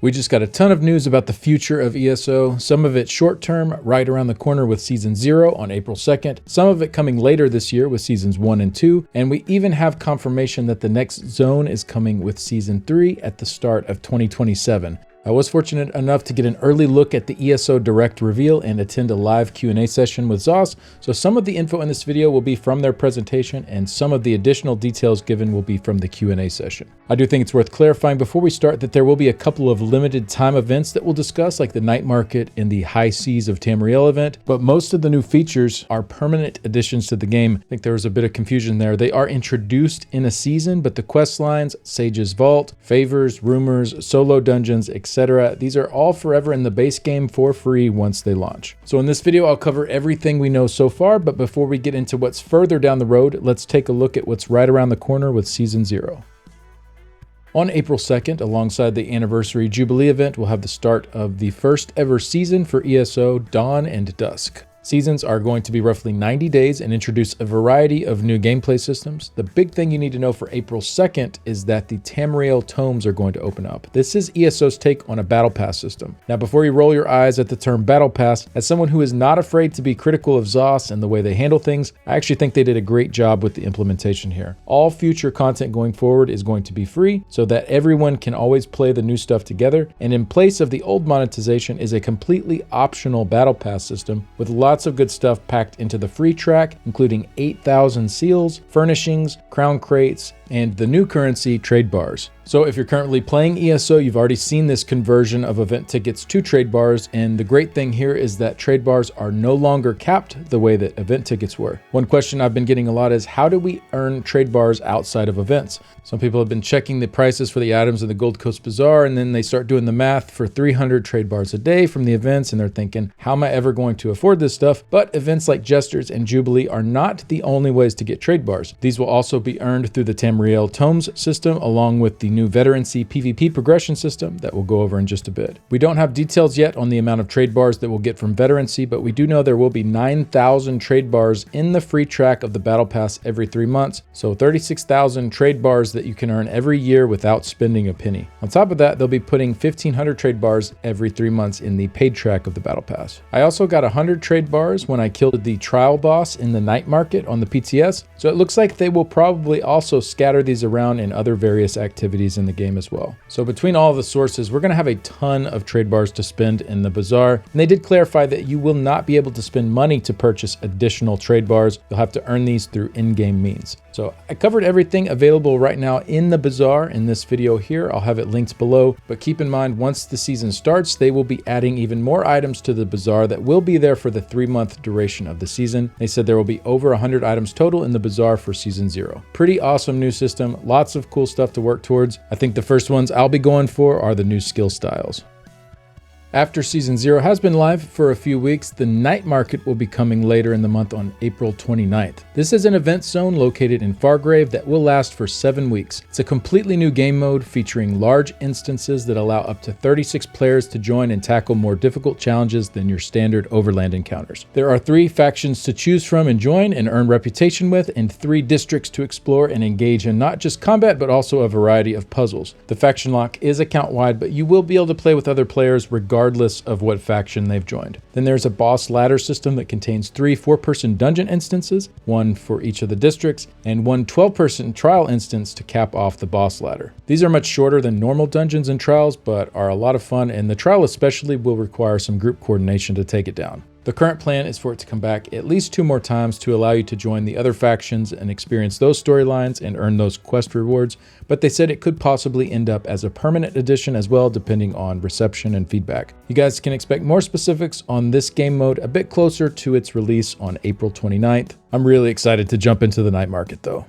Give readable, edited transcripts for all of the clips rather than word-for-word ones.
We just got a ton of news about the future of ESO, some of it short-term, right around the corner with Season 0 on April 2nd, some of it coming later this year with Seasons 1 and 2, and we even have confirmation that the next zone is coming with Season 3 at the start of 2027. I was fortunate enough to get an early look at the ESO Direct reveal and attend a live Q&A session with Zoss, so some of the info in this video will be from their presentation and some of the additional details given will be from the Q&A session. I do think it's worth clarifying before we start that there will be a couple of limited time events that we'll discuss, like the Night Market and the High Seas of Tamriel event, but most of the new features are permanent additions to the game. I think there was a bit of confusion there. They are introduced in a season, but the quest lines, Sage's Vault, Favors, Rumors, Solo Dungeons, etc., these are all forever in the base game for free once they launch. So in this video, I'll cover everything we know so far, but before we get into what's further down the road, let's take a look at what's right around the corner with Season 0. On April 2nd, alongside the Anniversary Jubilee event, we'll have the start of the first ever season for ESO, Dawn and Dusk. Seasons are going to be roughly 90 days and introduce a variety of new gameplay systems. The big thing you need to know for April 2nd is that the Tamriel tomes are going to open up. This is ESO's take on a battle pass system. Now, before you roll your eyes at the term battle pass, as someone who is not afraid to be critical of Zoss and the way they handle things, I actually think they did a great job with the implementation here. All future content going forward is going to be free so that everyone can always play the new stuff together, and in place of the old monetization is a completely optional battle pass system with lots of good stuff packed into the free track, including 8,000 seals, furnishings, crown crates, and the new currency, trade bars. So if you're currently playing ESO, you've already seen this conversion of event tickets to trade bars, and the great thing here is that trade bars are no longer capped the way that event tickets were. One question I've been getting a lot is, how do we earn trade bars outside of events? Some people have been checking the prices for the items in the Gold Coast Bazaar, and then they start doing the math for 300 trade bars a day from the events, and they're thinking, how am I ever going to afford this stuff? But events like Jesters and Jubilee are not the only ways to get trade bars. These will also be earned through the Tamriel Tomes system, along with the new Veterancy PvP progression system that we'll go over in just a bit. We don't have details yet on the amount of trade bars that we'll get from Veterancy, but we do know there will be 9,000 trade bars in the free track of the Battle Pass every 3 months, so 36,000 trade bars that you can earn every year without spending a penny. On top of that, they'll be putting 1,500 trade bars every 3 months in the paid track of the Battle Pass. I also got 100 trade bars when I killed the trial boss in the Night Market on the PTS, so it looks like they will probably also scatter these around in other various activities in the game as well. So between all of the sources, we're going to have a ton of trade bars to spend in the Bazaar, and they did clarify that you will not be able to spend money to purchase additional trade bars. You'll have to earn these through in-game means. So I covered everything available right now in the Bazaar in this video here. I'll have it linked below, but keep in mind, once the season starts, they will be adding even more items to the Bazaar that will be there for the 3-month duration of the season. They said there will be over 100 items total in the Bazaar for Season 0. Pretty awesome new system, lots of cool stuff to work towards. I think the first ones I'll be going for are the new skill styles. After Season 0 has been live for a few weeks, the Night Market will be coming later in the month on April 29th. This is an event zone located in Fargrave that will last for 7 weeks. It's a completely new game mode featuring large instances that allow up to 36 players to join and tackle more difficult challenges than your standard overland encounters. There are 3 factions to choose from and join and earn reputation with, and 3 districts to explore and engage in not just combat but also a variety of puzzles. The faction lock is account-wide, but you will be able to play with other players regardless of what faction they've joined. Then there's a boss ladder system that contains 3 4-person dungeon instances, 1 for each of the districts, and 1 12-person trial instance to cap off the boss ladder. These are much shorter than normal dungeons and trials, but are a lot of fun, and the trial especially will require some group coordination to take it down. The current plan is for it to come back at least 2 more times to allow you to join the other factions and experience those storylines and earn those quest rewards, but they said it could possibly end up as a permanent addition as well, depending on reception and feedback. You guys can expect more specifics on this game mode a bit closer to its release on April 29th. I'm really excited to jump into the Night Market though.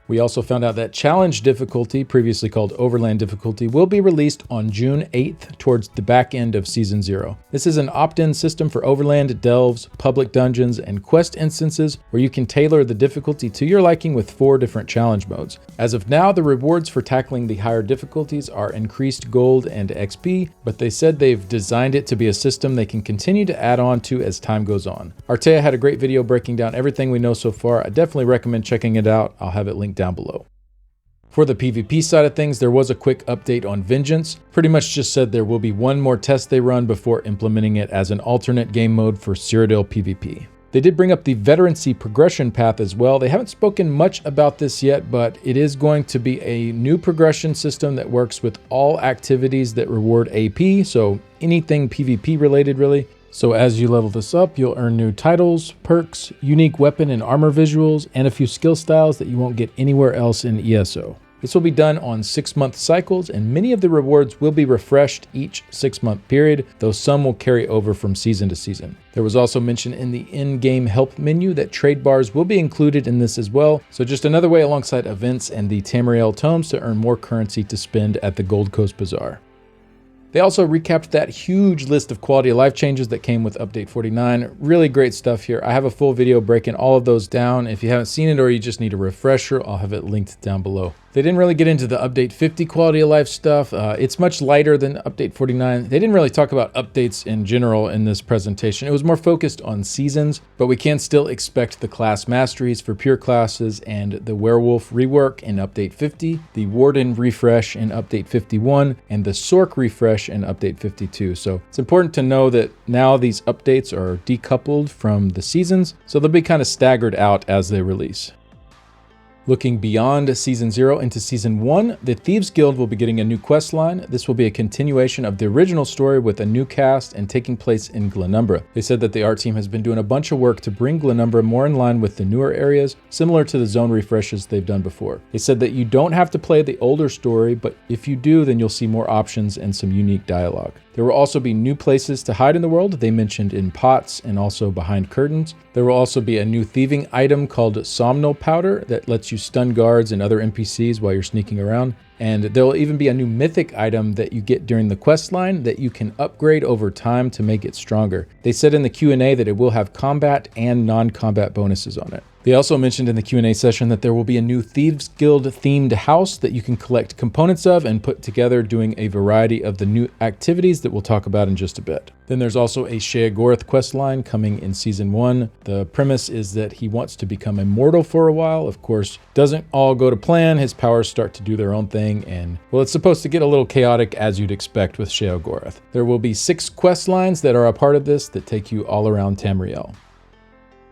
We also found out that Challenge difficulty, previously called Overland difficulty, will be released on June 8th towards the back end of Season 0. This is an opt-in system for Overland, Delves, public dungeons, and quest instances where you can tailor the difficulty to your liking with 4 different challenge modes. As of now, the rewards for tackling the higher difficulties are increased gold and XP, but they said they've designed it to be a system they can continue to add on to as time goes on. Artea had a great video breaking down everything we know so far. I definitely recommend checking it out. I'll have it linked down below. For the PvP side of things, there was a quick update on Vengeance. Pretty much just said there will be one more test they run before implementing it as an alternate game mode for Cyrodiil PvP. They did bring up the veterancy progression path as well. They haven't spoken much about this yet, but it is going to be a new progression system that works with all activities that reward AP, so anything PvP related really. So as you level this up, you'll earn new titles, perks, unique weapon and armor visuals, and a few skill styles that you won't get anywhere else in ESO. This will be done on 6-month cycles, and many of the rewards will be refreshed each 6-month period, though some will carry over from season to season. There was also mention in the in-game help menu that trade bars will be included in this as well, so just another way alongside events and the Tamriel tomes to earn more currency to spend at the Gold Coast Bazaar. They also recapped that huge list of quality of life changes that came with Update 49. Really great stuff here. I have a full video breaking all of those down. If you haven't seen it or you just need a refresher, I'll have it linked down below. They didn't really get into the Update 50 quality of life stuff. It's much lighter than Update 49. They didn't really talk about updates in general in this presentation. It was more focused on seasons, but we can still expect the class masteries for pure classes and the werewolf rework in Update 50, the warden refresh in Update 51, and the sork refresh in Update 52. So it's important to know that now these updates are decoupled from the seasons, so they'll be kind of staggered out as they release. Looking beyond Season 0 into Season 1, the Thieves Guild will be getting a new quest line. This will be a continuation of the original story with a new cast and taking place in Glenumbra. They said that the art team has been doing a bunch of work to bring Glenumbra more in line with the newer areas, similar to the zone refreshes they've done before. They said that you don't have to play the older story, but if you do, then you'll see more options and some unique dialogue. There will also be new places to hide in the world. They mentioned in pots and also behind curtains. There will also be a new thieving item called Somnol Powder that lets you stun guards and other NPCs while you're sneaking around. And there will even be a new mythic item that you get during the quest line that you can upgrade over time to make it stronger. They said in the Q&A that it will have combat and non-combat bonuses on it. They also mentioned in the Q&A session that there will be a new Thieves Guild themed house that you can collect components of and put together, doing a variety of the new activities that we'll talk about in just a bit. Then there's also a Sheogorath Questline coming in Season 1. The premise is that he wants to become immortal for a while. Of course, doesn't all go to plan. His powers start to do their own thing, and well, it's supposed to get a little chaotic as you'd expect with Sheogorath. There will be 6 quest lines that are a part of this that take you all around Tamriel.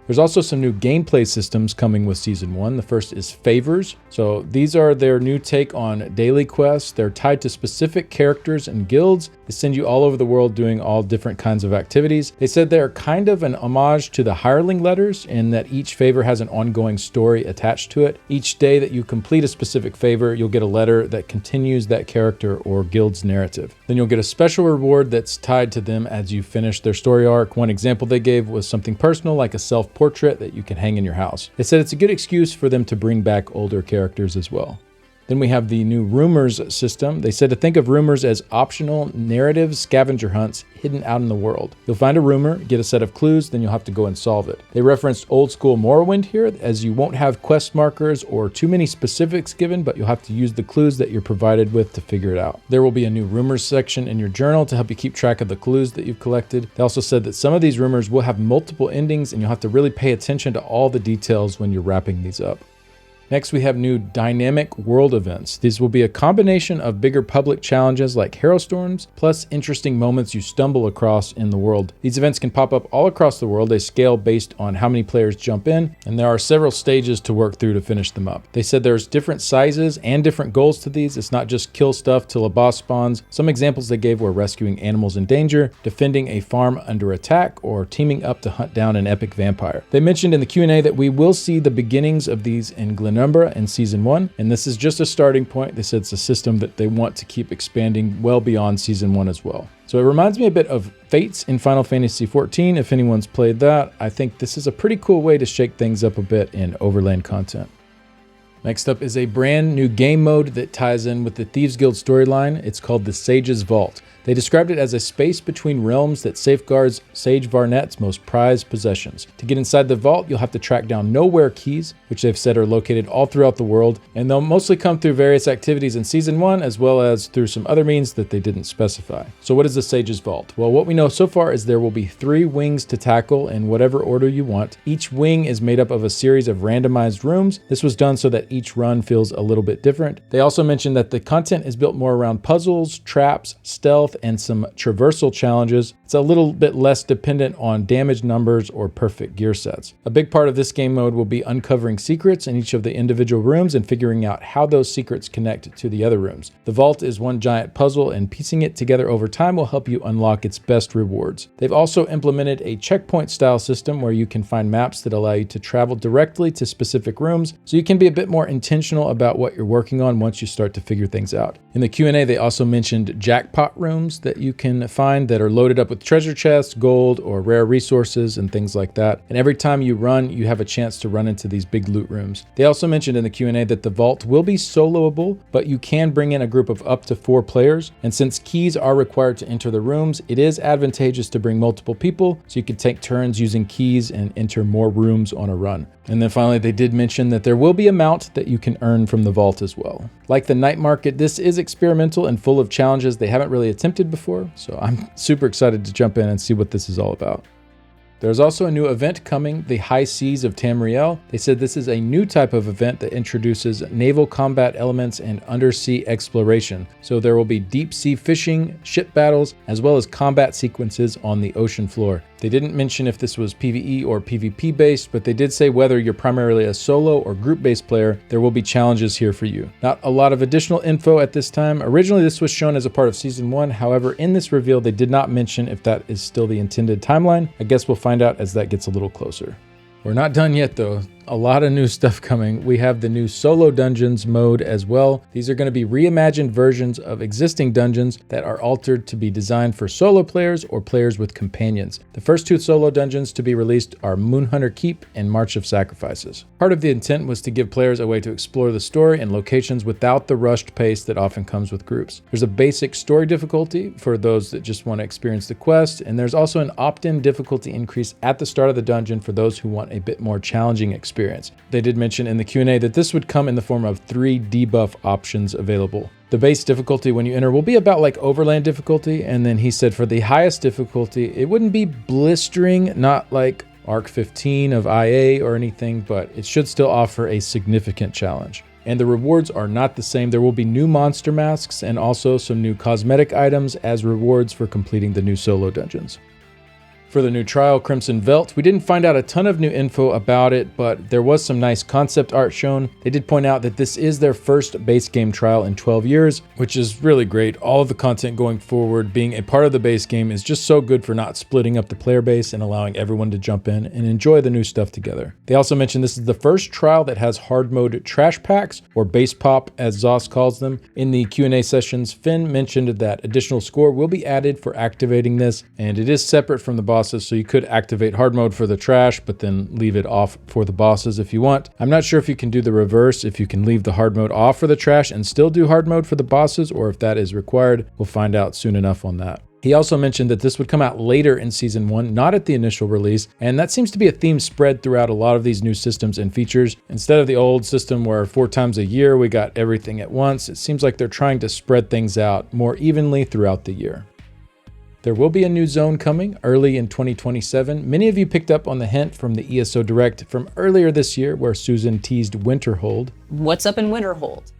There's also some new gameplay systems coming with Season 1. The first is Favors. So these are their new take on daily quests. They're tied to specific characters and guilds. They send you all over the world doing all different kinds of activities. They said they're kind of an homage to the hireling letters in that each favor has an ongoing story attached to it. Each day that you complete a specific favor, you'll get a letter that continues that character or guild's narrative. Then you'll get a special reward that's tied to them as you finish their story arc. One example they gave was something personal like a self-portrait that you can hang in your house. They said it's a good excuse for them to bring back older characters as well. Then we have the new rumors system. They said to think of rumors as optional narrative scavenger hunts hidden out in the world. You'll find a rumor, get a set of clues, then you'll have to go and solve it. They referenced old school Morrowind here, as you won't have quest markers or too many specifics given, but you'll have to use the clues that you're provided with to figure it out. There will be a new rumors section in your journal to help you keep track of the clues that you've collected. They also said that some of these rumors will have multiple endings, and you'll have to really pay attention to all the details when you're wrapping these up. Next, we have new dynamic world events. These will be a combination of bigger public challenges like hero storms, plus interesting moments you stumble across in the world. These events can pop up all across the world. They scale based on how many players jump in, and there are several stages to work through to finish them up. They said there's different sizes and different goals to these. It's not just kill stuff till a boss spawns. Some examples they gave were rescuing animals in danger, defending a farm under attack, or teaming up to hunt down an epic vampire. They mentioned in the Q&A that we will see the beginnings of these in Glenumbra in Season 1, and this is just a starting point. They said it's a system that they want to keep expanding well beyond Season 1 as well. So it reminds me a bit of Fates in Final Fantasy XIV. If anyone's played that, I think this is a pretty cool way to shake things up a bit in overland content. Next up is a brand new game mode that ties in with the Thieves Guild storyline. It's called the Sage's Vault. They described it as a space between realms that safeguards Sage Varnet's most prized possessions. To get inside the vault, you'll have to track down nowhere keys, which they've said are located all throughout the world, and they'll mostly come through various activities in Season 1, as well as through some other means that they didn't specify. So what is the Sage's Vault? Well, what we know so far is there will be 3 wings to tackle in whatever order you want. Each wing is made up of a series of randomized rooms. This was done so that each run feels a little bit different. They also mentioned that the content is built more around puzzles, traps, stealth, and some traversal challenges. It's a little bit less dependent on damage numbers or perfect gear sets. A big part of this game mode will be uncovering secrets in each of the individual rooms and figuring out how those secrets connect to the other rooms. The vault is one giant puzzle, and piecing it together over time will help you unlock its best rewards. They've also implemented a checkpoint style system where you can find maps that allow you to travel directly to specific rooms, so you can be a bit more intentional about what you're working on once you start to figure things out. In the Q&A, they also mentioned jackpot rooms that you can find that are loaded up with treasure chests, gold, or rare resources and things like that. And every time you run, you have a chance to run into these big loot rooms. They also mentioned in the Q&A that the vault will be soloable, but you can bring in a group of up to 4 players. And since keys are required to enter the rooms, it is advantageous to bring multiple people, so you can take turns using keys and enter more rooms on a run. And then finally, they did mention that there will be a mount that you can earn from the vault as well. Like the night market, this is experimental and full of challenges they haven't really attempted before, so I'm super excited to jump in and see what this is all about. There's also a new event coming, the High Seas of Tamriel. They said this is a new type of event that introduces naval combat elements and undersea exploration. So there will be deep sea fishing, ship battles, as well as combat sequences on the ocean floor. They didn't mention if this was PvE or PvP based, but they did say whether you're primarily a solo or group-based player, there will be challenges here for you. Not a lot of additional info at this time. Originally, this was shown as a part of Season 1. However, in this reveal, they did not mention if that is still the intended timeline. I guess we'll find out as that gets a little closer. We're not done yet though. A lot of new stuff coming. We have the new solo dungeons mode as well. These are going to be reimagined versions of existing dungeons that are altered to be designed for solo players or players with companions. The first 2 solo dungeons to be released are Moonhunter Keep and March of Sacrifices. Part of the intent was to give players a way to explore the story and locations without the rushed pace that often comes with groups. There's a basic story difficulty for those that just want to experience the quest, and there's also an opt-in difficulty increase at the start of the dungeon for those who want a bit more challenging experience. They did mention in the Q&A that this would come in the form of 3 debuff options available. The base difficulty when you enter will be about like overland difficulty, and then he said for the highest difficulty, it wouldn't be blistering, not like Arc 15 of IA or anything, but it should still offer a significant challenge. And the rewards are not the same. There will be new monster masks and also some new cosmetic items as rewards for completing the new solo dungeons. For the new trial, Crimson Veldt, we didn't find out a ton of new info about it, but there was some nice concept art shown. They did point out that this is their first base game trial in 12 years, which is really great. All of the content going forward, being a part of the base game, is just so good for not splitting up the player base and allowing everyone to jump in and enjoy the new stuff together. They also mentioned this is the first trial that has hard mode trash packs, or base pop as Zoss calls them. In the Q&A sessions, Finn mentioned that additional score will be added for activating this, and it is separate from the boss. So you could activate hard mode for the trash, but then leave it off for the bosses if you want. I'm not sure if you can do the reverse, if you can leave the hard mode off for the trash and still do hard mode for the bosses, or if that is required. We'll find out soon enough on that. He also mentioned that this would come out later in Season 1, not at the initial release, and that seems to be a theme spread throughout a lot of these new systems and features. Instead of the old system where 4 times a year we got everything at once, it seems like they're trying to spread things out more evenly throughout the year. There will be a new zone coming early in 2027. Many of you picked up on the hint from the ESO Direct from earlier this year where Susan teased Winterhold. What's up in Winterhold?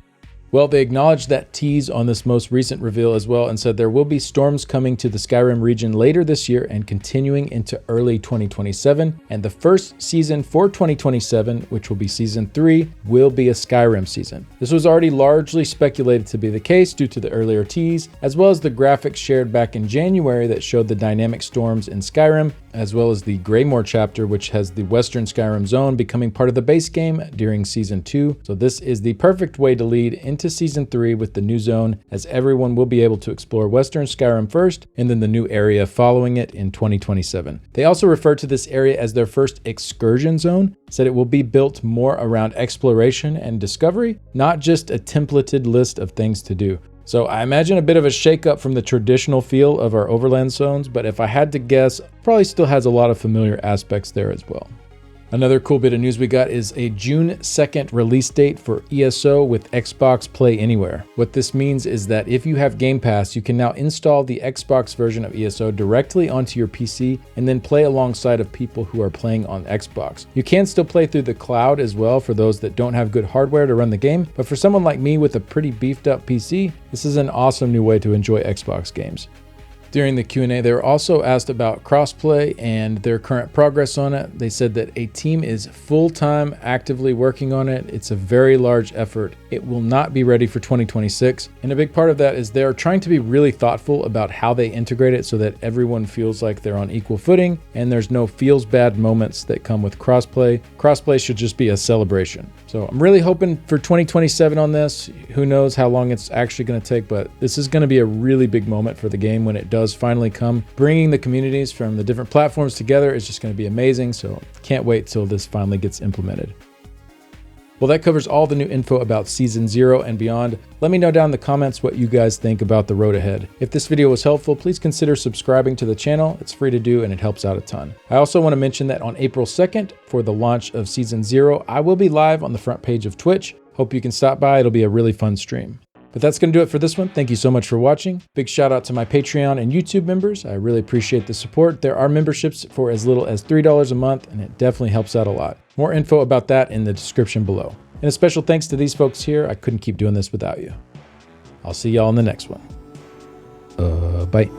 Well, they acknowledged that tease on this most recent reveal as well and said there will be storms coming to the Skyrim region later this year and continuing into early 2027. And the first season for 2027, which will be Season 3, will be a Skyrim season. This was already largely speculated to be the case due to the earlier tease, as well as the graphics shared back in January that showed the dynamic storms in Skyrim, as well as the Greymoor chapter, which has the Western Skyrim Zone becoming part of the base game during Season 2. So this is the perfect way to lead into Season 3 with the new zone, as everyone will be able to explore Western Skyrim first, and then the new area following it in 2027. They also refer to this area as their first excursion zone, said it will be built more around exploration and discovery, not just a templated list of things to do. So I imagine a bit of a shakeup from the traditional feel of our Overland zones, but if I had to guess, probably still has a lot of familiar aspects there as well. Another cool bit of news we got is a June 2nd release date for ESO with Xbox Play Anywhere. What this means is that if you have Game Pass, you can now install the Xbox version of ESO directly onto your PC and then play alongside of people who are playing on Xbox. You can still play through the cloud as well for those that don't have good hardware to run the game, but for someone like me with a pretty beefed up PC, this is an awesome new way to enjoy Xbox games. During the Q&A, they were also asked about Crossplay and their current progress on it. They said that a team is full-time actively working on it. It's a very large effort. It will not be ready for 2026. And a big part of that is they're trying to be really thoughtful about how they integrate it so that everyone feels like they're on equal footing and there's no feels bad moments that come with Crossplay. Crossplay should just be a celebration. So I'm really hoping for 2027 on this. Who knows how long it's actually going to take, but this is going to be a really big moment for the game when it does finally come. Bringing the communities from the different platforms together is just going to be amazing, so can't wait till this finally gets implemented. Well, that covers all the new info about Season 0 and beyond. Let me know down in the comments what you guys think about the road ahead. If this video was helpful, please consider subscribing to the channel. It's free to do and it helps out a ton. I also want to mention that on April 2nd, for the launch of Season 0, I will be live on the front page of Twitch. Hope you can stop by. It'll be a really fun stream. But that's going to do it for this one. Thank you so much for watching. Big shout out to my Patreon and YouTube members. I really appreciate the support. There are memberships for as little as $3 a month, and it definitely helps out a lot. More info about that in the description below. And a special thanks to these folks here. I couldn't keep doing this without you. I'll see y'all in the next one. Bye.